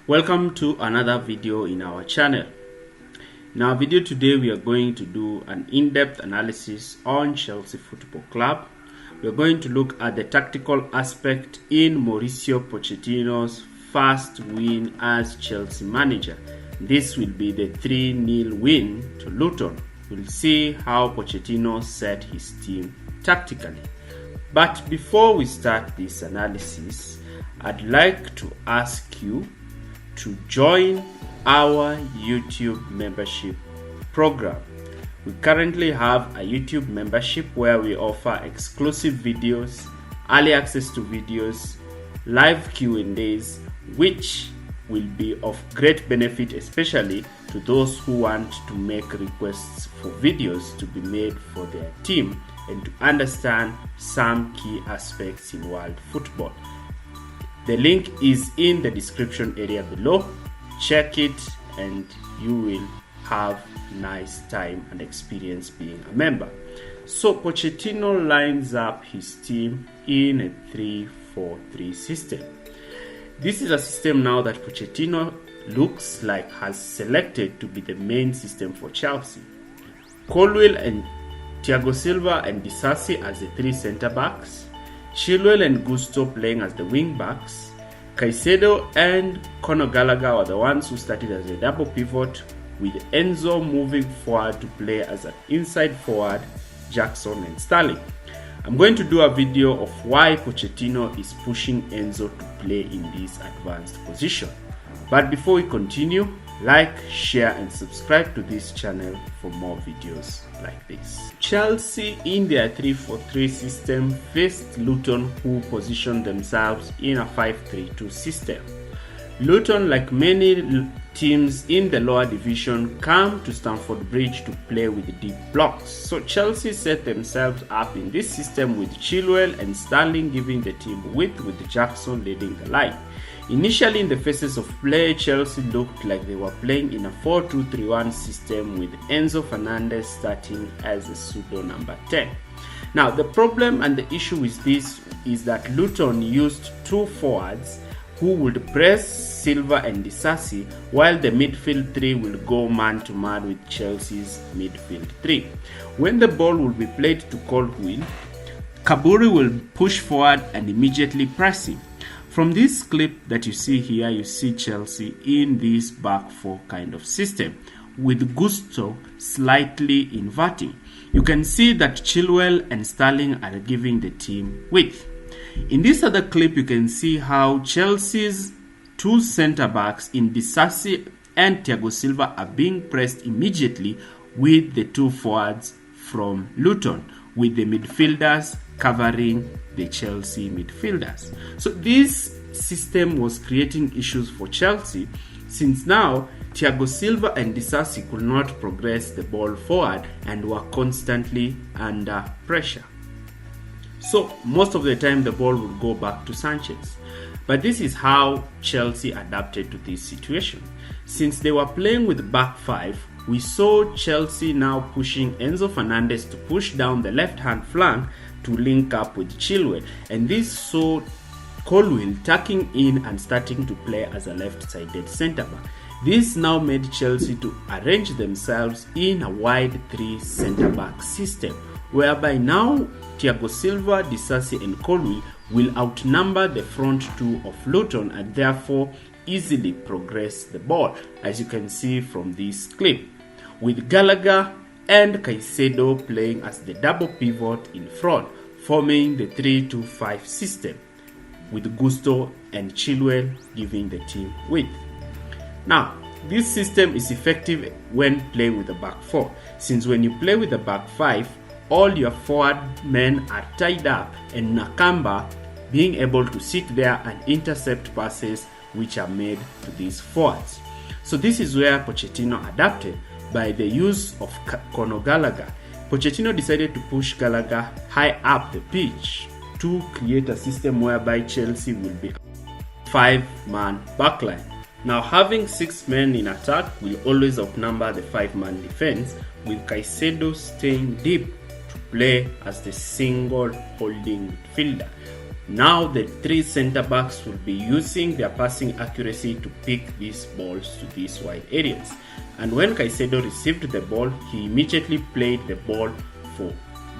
Welcome to another video in our channel. In our video today, we are going to do an in-depth analysis on Chelsea Football Club. We are going to look at the tactical aspect in Mauricio Pochettino's first win as Chelsea manager. This will be the 3-0 win to Luton. We'll see how Pochettino set his team tactically. But before we start this analysis, I'd like to ask you to join our YouTube membership program. We currently have a YouTube membership where we offer exclusive videos, early access to videos, live Q&As, which will be of great benefit especially to those who want to make requests for videos to be made for their team and to understand some key aspects in world football. The link is in the description area below. Check it and you will have nice time and experience being a member. So Pochettino lines up his team in a 3-4-3 system. This is a system now that Pochettino looks like has selected to be the main system for Chelsea. Colwill and Thiago Silva and Disasi as the three centre-backs, Chilwell and Gusto playing as the wing-backs, Caicedo and Conor Gallagher are the ones who started as a double pivot, with Enzo moving forward to play as an inside forward, Jackson and Sterling. I'm going to do a video of why Pochettino is pushing Enzo to play in this advanced position. But before we continue, like, share and subscribe to this channel for more videos like this. Chelsea in their 3-4-3 system faced Luton, who positioned themselves in a 5-3-2 system. Luton, like many teams in the lower division, come to Stamford Bridge to play with deep blocks. So Chelsea set themselves up in this system with Chilwell and Sterling giving the team width, with Jackson leading the line. Initially, in the phases of play, Chelsea looked like they were playing in a 4-2-3-1 system with Enzo Fernandez starting as a pseudo number 10. Now, the problem and the issue with this is that Luton used two forwards who would press Silva and Disasi, while the midfield three will go man-to-man with Chelsea's midfield three. When the ball will be played to Colwill, Kaburi will push forward and immediately press him. From this clip that you see here, you see Chelsea in this back four kind of system, with Gusto slightly inverting. You can see that Chilwell and Sterling are giving the team width. In this other clip, you can see how Chelsea's two centre-backs in Disasi and Thiago Silva are being pressed immediately with the two forwards from Luton, with the midfielders covering the Chelsea midfielders. So this system was creating issues for Chelsea, since now Thiago Silva and Disasi could not progress the ball forward and were constantly under pressure. So most of the time the ball would go back to Sanchez. But this is how Chelsea adapted to this situation. Since they were playing with back five, we saw Chelsea now pushing Enzo Fernandez to push down the left-hand flank to link up with Chilwell, and this saw Colwill tucking in and starting to play as a left-sided centre-back. This now made Chelsea to arrange themselves in a wide three centre-back system, whereby now Thiago Silva, Disasi and Colwill will outnumber the front two of Luton and therefore easily progress the ball, as you can see from this clip, with Gallagher and Caicedo playing as the double pivot in front, forming the 3-2-5 system, with Gusto and Chilwell giving the team width. Now, this system is effective when playing with the back four, since when you play with the back five, all your forward men are tied up and Nakamba being able to sit there and intercept passes which are made to these forwards. So this is where Pochettino adapted by the use of Conor Gallagher. Pochettino decided to push Gallagher high up the pitch to create a system whereby Chelsea will be a 5-man backline. Now, having 6 men in attack will always outnumber the 5-man defense, with Caicedo staying deep to play as the single holding midfielder, Now the three center backs will be using their passing accuracy to pick these balls to these wide areas. And when Caicedo received the ball, he immediately played the ball for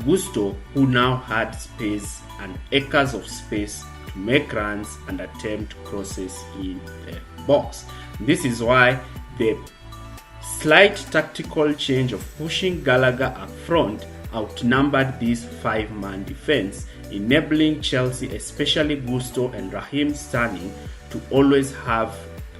Gusto, who now had space and acres of space to make runs and attempt crosses in the box. This is why the slight tactical change of pushing Gallagher up front outnumbered this five-man defense, enabling Chelsea, especially Gusto and Raheem Sterling, to always have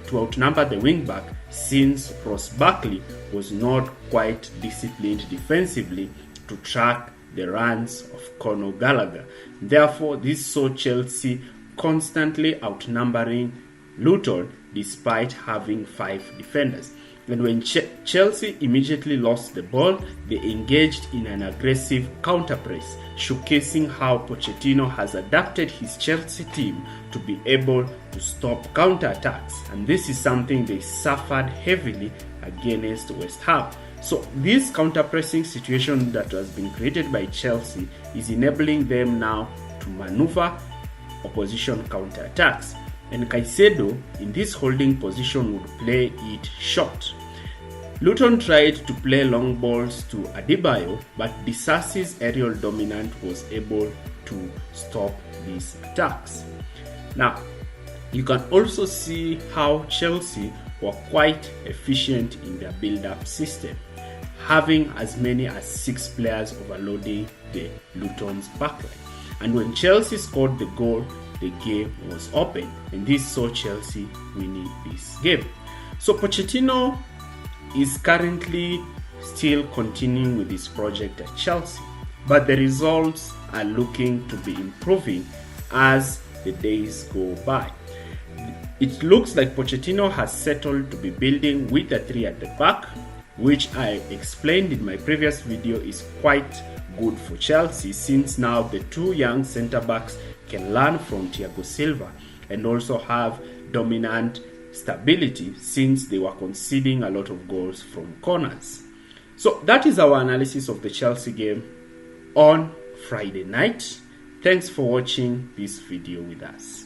to outnumber the wing-back, since Ross Barkley was not quite disciplined defensively to track the runs of Conor Gallagher. Therefore, this saw Chelsea constantly outnumbering Luton despite having five defenders. And when Chelsea immediately lost the ball, they engaged in an aggressive counter-press, showcasing how Pochettino has adapted his Chelsea team to be able to stop counter-attacks. And this is something they suffered heavily against West Ham. So this counter-pressing situation that has been created by Chelsea is enabling them now to maneuver opposition counter-attacks. And Caicedo in this holding position would play it short. Luton tried to play long balls to Adebayo, but Disasi's aerial dominant was able to stop these attacks. Now, you can also see how Chelsea were quite efficient in their build-up system, having as many as 6 players overloading the Luton's backline. And when Chelsea scored the goal, the game was open, and this saw Chelsea winning this game. So Pochettino is currently still continuing with his project at Chelsea, but the results are looking to be improving as the days go by. It looks like Pochettino has settled to be building with a 3 at the back, which I explained in my previous video is quite good for Chelsea, since now the 2 young centre backs can learn from Thiago Silva and also have dominant stability, since they were conceding a lot of goals from corners. So that is our analysis of the Chelsea game on Friday night. Thanks for watching this video with us.